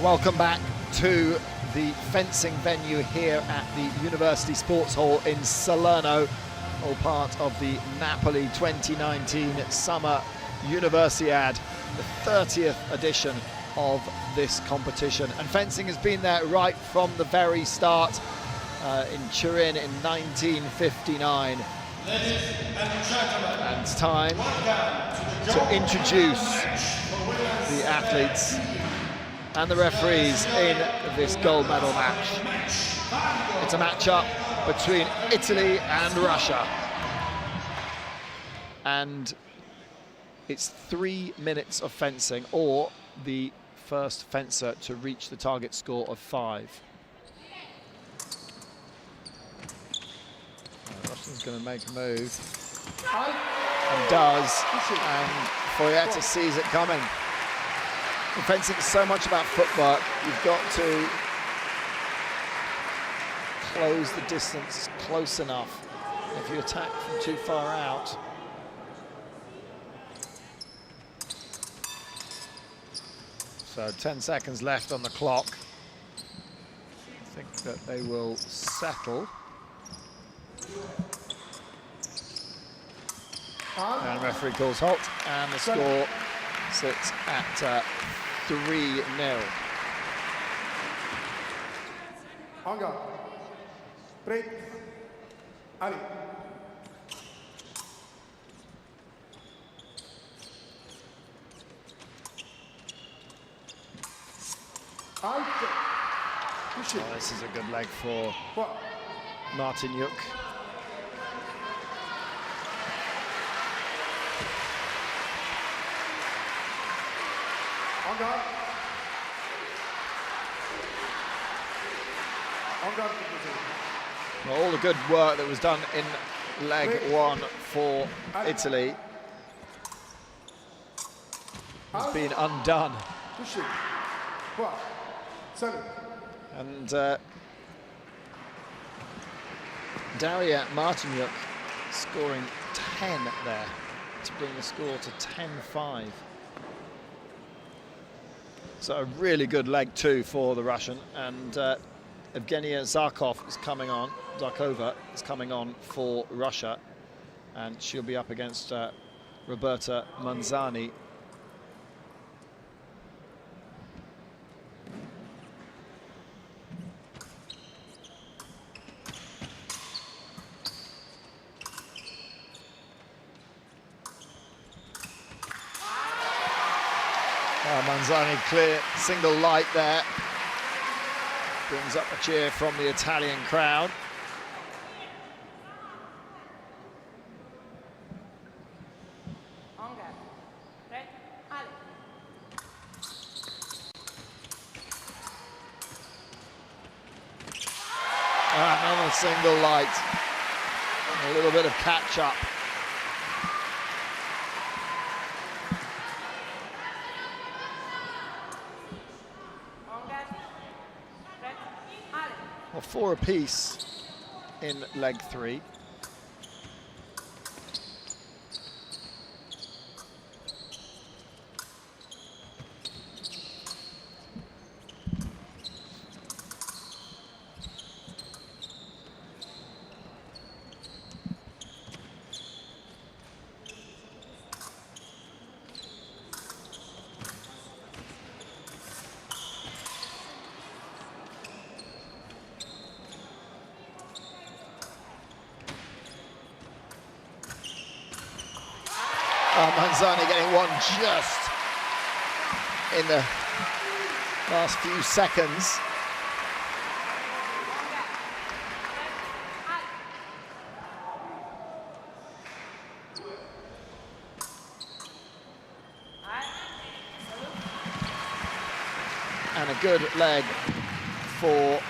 Welcome back to the fencing venue here at the University Sports Hall in Salerno, all part of the Napoli 2019 Summer Universiade, the 30th edition of this competition. And fencing has been there right from the very start in Turin in 1959. And it's time to introduce the athletes and the referees in this gold medal match. It's a matchup between Italy and Russia. And it's 3 minutes of fencing, or the first fencer to reach the target score of 5. Russian's going to make a move. And does. And Foyetta sees it coming. In fencing is so much about footwork. You've got to close the distance close enough. If you attack from too far out, so 10 seconds left on the clock. I think that they will settle. And referee calls halt, and the score sits at 3-0. Anga, break, Ali. Oh, this is a good leg for Martiniuk. Well, all the good work that was done in leg 1 for Italy has been undone. And Daria Martiniuk scoring 10 there to bring the score to 10-5. So a really good leg 2 for the Russian, and Evgenia Zarkova is coming on for Russia, and she'll be up against Roberta Manzani. Manzani clear, single light there. Brings up a cheer from the Italian crowd. Another single light. A little bit of catch up. Well, 4 apiece in leg 3. Manzani getting one just in the last few seconds. And a good leg for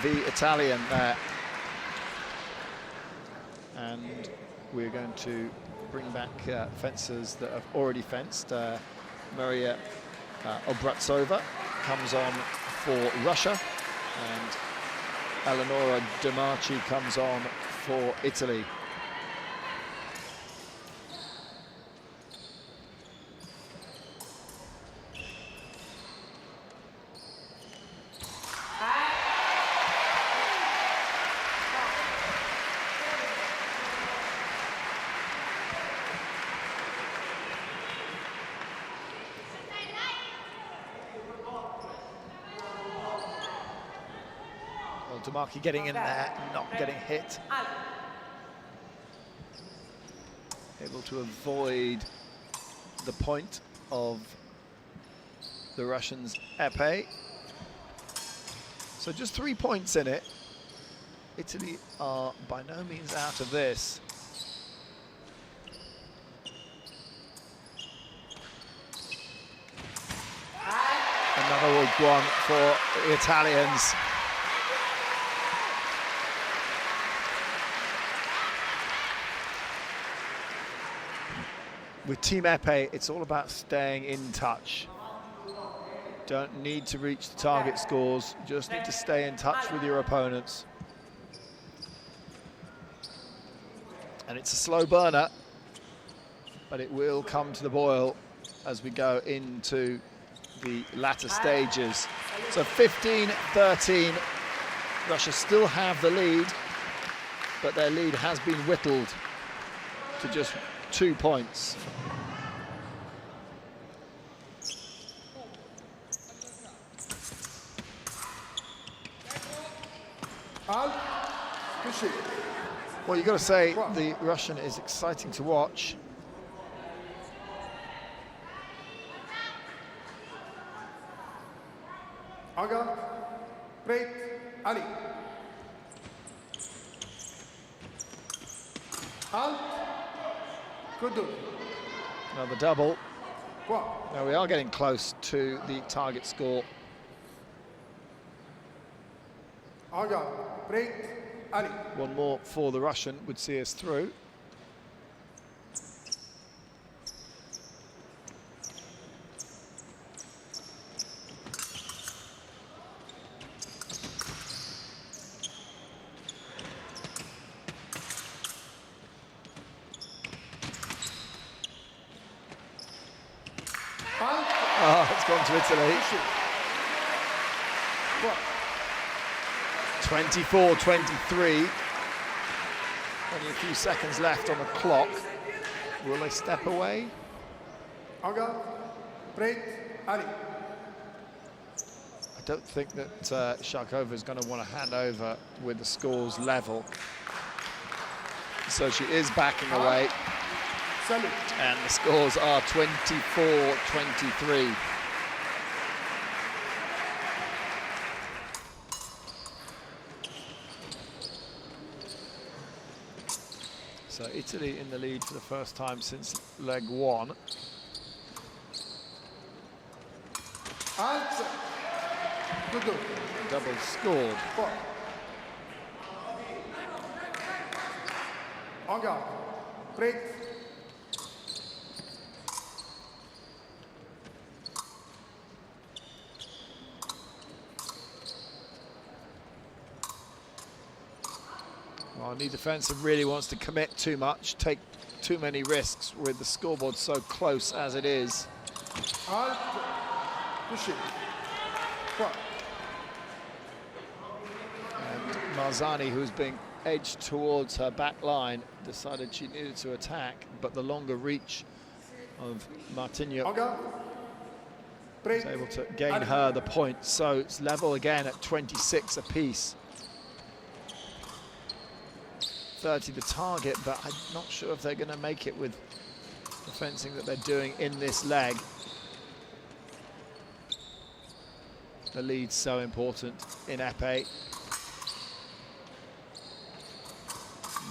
the Italian there. And we're going to bring back fencers that have already fenced. Maria Obratsova comes on for Russia, and Eleonora Demarchi comes on for Italy. Oh, Damaki getting in there, not getting hit. Able to avoid the point of the Russians' épée. So just 3 points in it. Italy are by no means out of this. Another one for the Italians. With Team Épée, it's all about staying in touch. Don't need to reach the target scores, just need to stay in touch with your opponents. And it's a slow burner, but it will come to the boil as we go into the latter stages. So 15-13, Russia still have the lead, but their lead has been whittled to just 2 points. Well, you've got to say the Russian is exciting to watch. Anga, break, Ali. Halt. Good do. Another double. Now we are getting close to the target score. Anga, break, Ali. One more for the Russian would see us through. Oh, it's gone to Italy. 24-23. Only a few seconds left on the clock. Will they step away? Anga, break, Ali. I don't think that Sharkova is going to want to hand over with the scores level. So she is backing away. And the scores are 24-23. So Italy in the lead for the first time since leg one. Double scored. Anga, break. Well, Ni Defensive really wants to commit too much, take too many risks with the scoreboard so close as it is. And Marzani, who's being edged towards her back line, decided she needed to attack, but the longer reach of Martinyuk was able to gain her the point. So it's level again at 26 apiece. 30 the target, but I'm not sure if they're going to make it with the fencing that they're doing in this leg. The lead's so important in épée.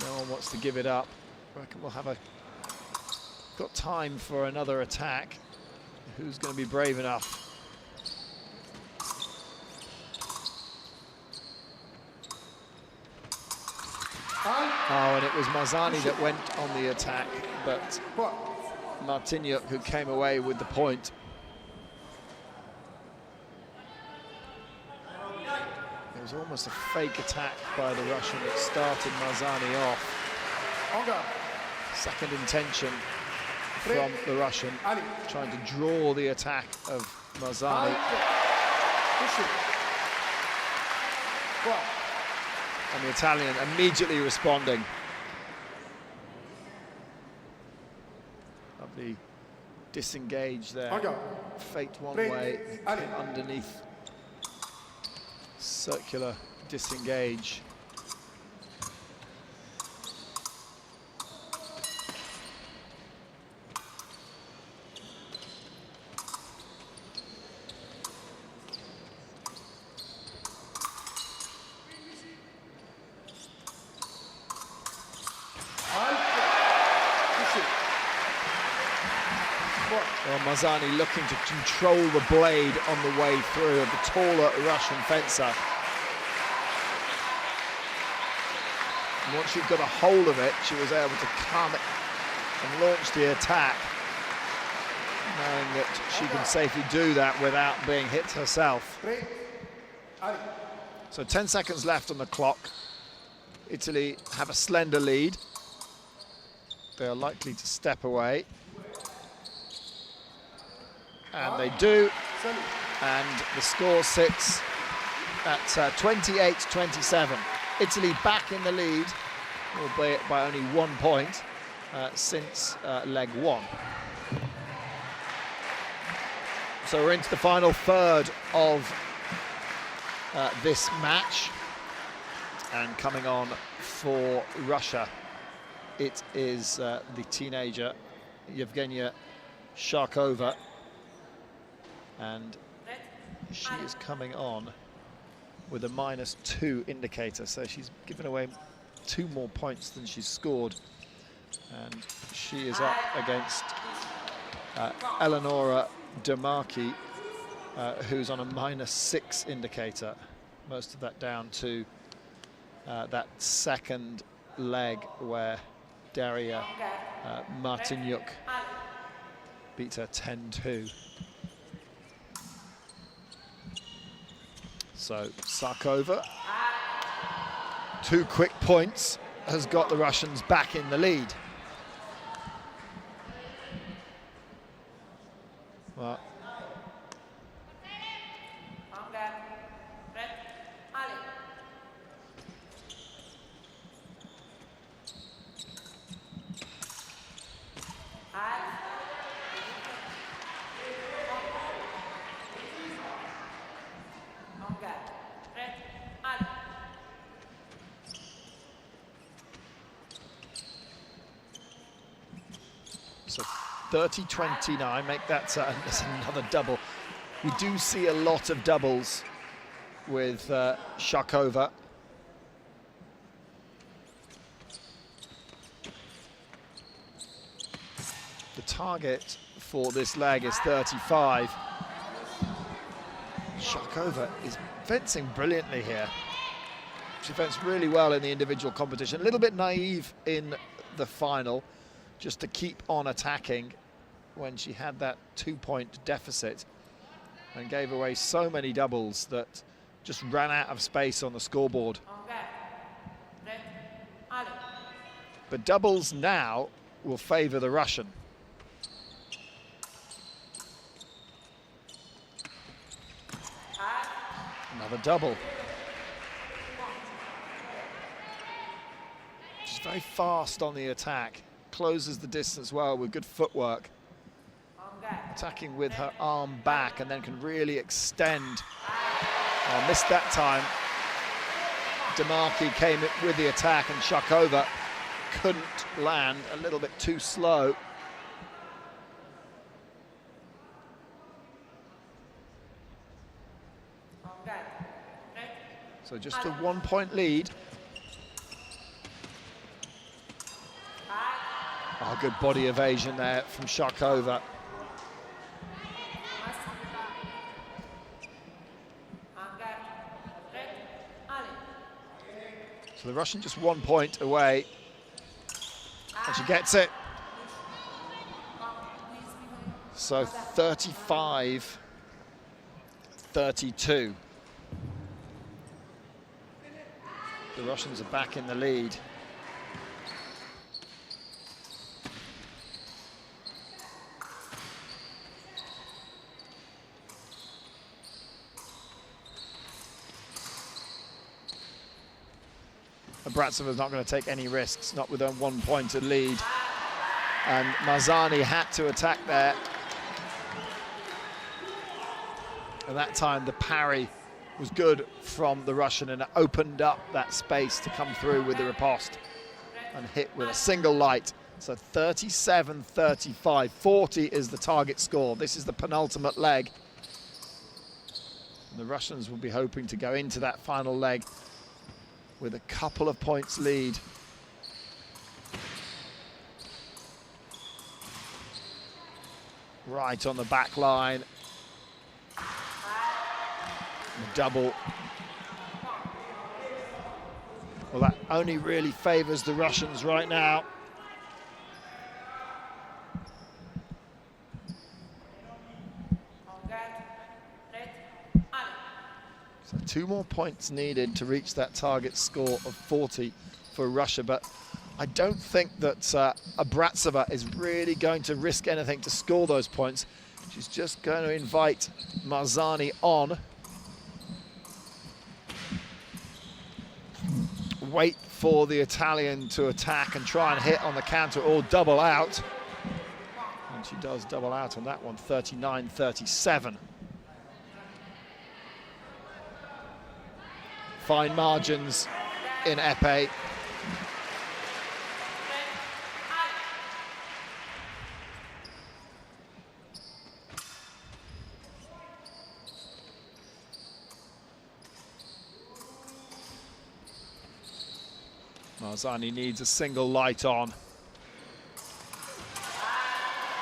No one wants to give it up. I reckon we'll have got time for another attack. Who's going to be brave enough? Oh, and it was Marzani that went on the attack, but Martinyuk who came away with the point. It was almost a fake attack by the Russian that started Marzani off. Second intention from the Russian, trying to draw the attack of Marzani. And the Italian immediately responding. Lovely disengage there. Faked one way, came underneath. Circular disengage. Well, Marzani looking to control the blade on the way through of the taller Russian fencer. And once she'd got a hold of it, she was able to come and launch the attack, knowing that she can safely do that without being hit herself. So 10 seconds left on the clock. Italy have a slender lead. They are likely to step away. And they do, and the score sits at 28-27. Italy back in the lead, albeit by only 1 point since leg one. So we're into the final third of this match. And coming on for Russia, it is the teenager Yevgenia Sharkova. And she is coming on with a -2 indicator, so she's given away 2 more points than she's scored. And she is up against Eleonora Demarchi, who's on a -6 indicator. Most of that down to that second leg where Daria Martinyuk beat her 10-2. So Sharkova, 2 quick points, has got the Russians back in the lead. Well, so 30-29, make that that's another double. We do see a lot of doubles with Sharkova. The target for this leg is 35. Sharkova is fencing brilliantly here. She fenced really well in the individual competition. A little bit naive in the final, just to keep on attacking when she had that 2-point deficit and gave away so many doubles that just ran out of space on the scoreboard. But doubles now will favour the Russian. Another double. She's very fast on the attack. Closes the distance well with good footwork. Attacking with her arm back and then can really extend. Oh, missed that time. Demarchi came with the attack and Sharkova couldn't land, a little bit too slow. So just a 1-point lead. Oh, good body evasion there from Sharkova. So the Russian just 1 point away. And she gets it. So 35-32. The Russians are back in the lead. Bratsova's not going to take any risks, not with a 1-point lead. And Marzani had to attack there. And that time the parry was good from the Russian, and it opened up that space to come through with the riposte and hit with a single light. So 37-35, 40 is the target score. This is the penultimate leg. And the Russians will be hoping to go into that final leg with a couple of points lead. Right on the back line. Double. Well, that only really favours the Russians right now. So 2 more points needed to reach that target score of 40 for Russia, but I don't think that Abratsova is really going to risk anything to score those points. She's just going to invite Marzani on. Wait for the Italian to attack and try and hit on the counter or double out. And she does double out on that one, 39-37. Fine margins in épée. Marzani needs a single light on.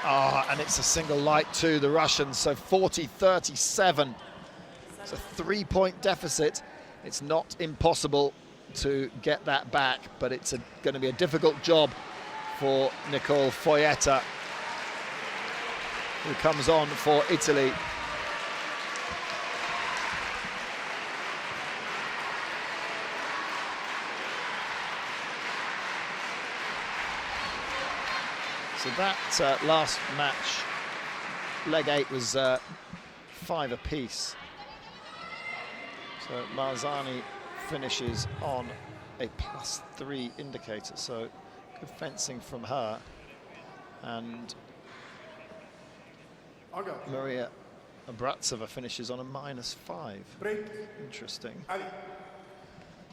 And it's a single light to the Russians, so 40-37. It's a 3-point deficit. It's not impossible to get that back, but it's going to be a difficult job for Nicole Foietta, who comes on for Italy. So that last match, leg 8, was 5 apiece. So Marzani finishes on a +3 indicator, so good fencing from her. And Maria Abratsova finishes on a -5. Interesting.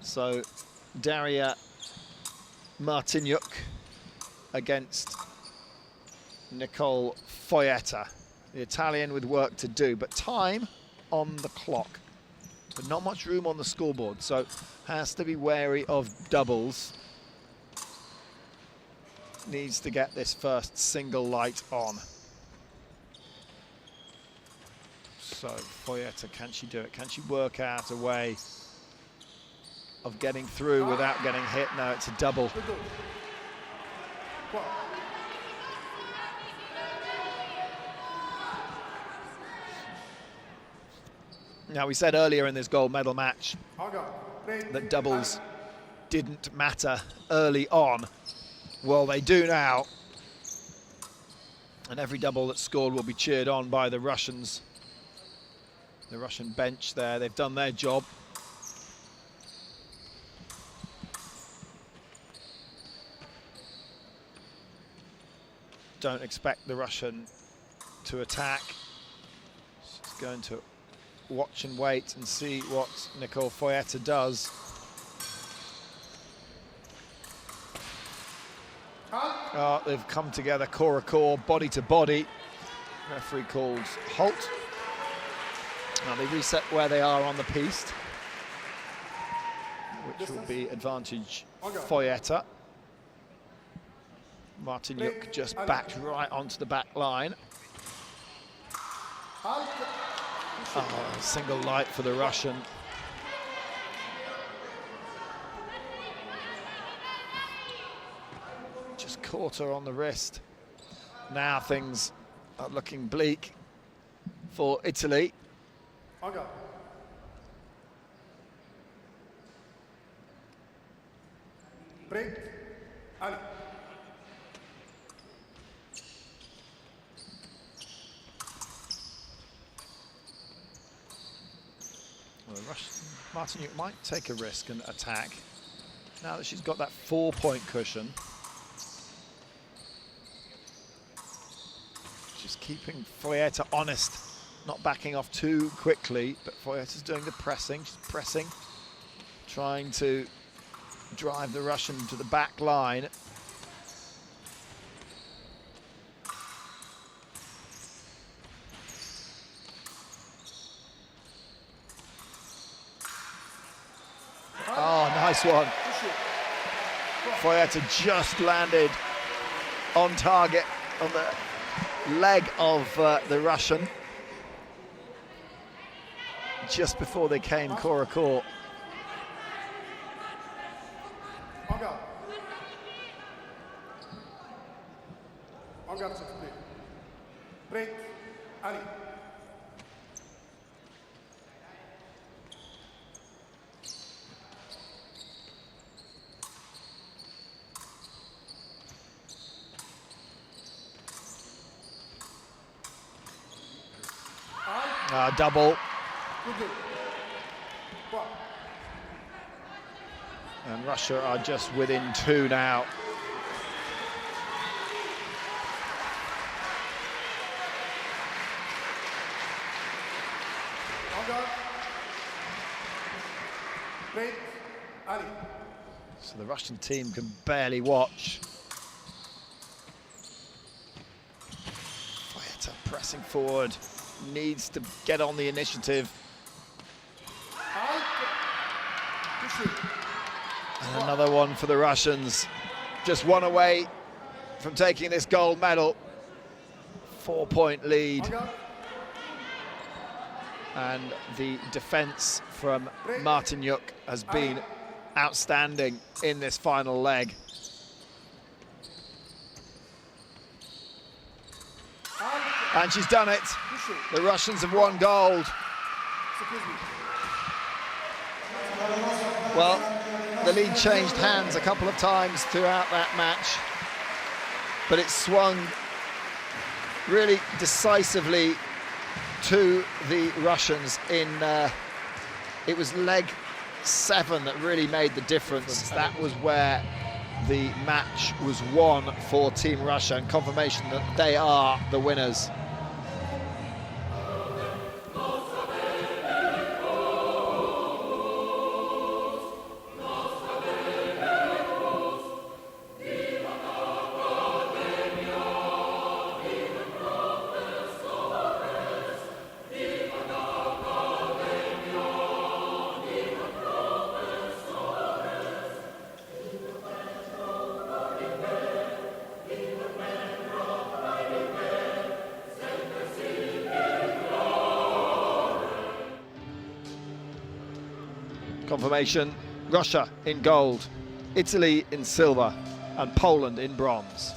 So Daria Martinyuk against Nicole Foietta, the Italian with work to do, but time on the clock, but not much room on the scoreboard, so has to be wary of doubles. Needs to get this first single light on. So Foietta, can she do it? Can she work out a way of getting through without getting hit? No, it's a double. Now, we said earlier in this gold medal match that doubles didn't matter early on. Well, they do now. And every double that's scored will be cheered on by the Russians. The Russian bench there, they've done their job. Don't expect the Russian to attack. She's going to watch and wait and see what Nicole Foietta does. They've come together, core a core, body to body. Referee calls halt. Now they reset where they are on the piste, which will be advantage Foietta. Martinyuk just backed right onto the back line. Single light for the Russian. Just caught her on the wrist. Now things are looking bleak for Italy. Martinyuk might take a risk and attack now that she's got that 4-point cushion. Just keeping Foietta honest not backing off too quickly, but Foyet is doing the pressing. She's pressing, trying to drive the Russian to the back line. Oh, nice one. Foyet had just landed on target on the leg of the Russian just before they came Cora Court. Break, Ali. Double. And Russia are just within 2 now. So the Russian team can barely watch. Foyet pressing forward, needs to get on the initiative. And another one for the Russians. Just one away from taking this gold medal. 4-point lead. And the defense from Martinyuk has been outstanding in this final leg. And she's done it. The Russians have won gold. Well, the lead changed hands a couple of times throughout that match, but it swung really decisively to the Russians in, it was leg 7 that really made the difference. That was where the match was won for Team Russia, and confirmation that they are the winners. Confirmation, Russia in gold, Italy in silver, and Poland in bronze.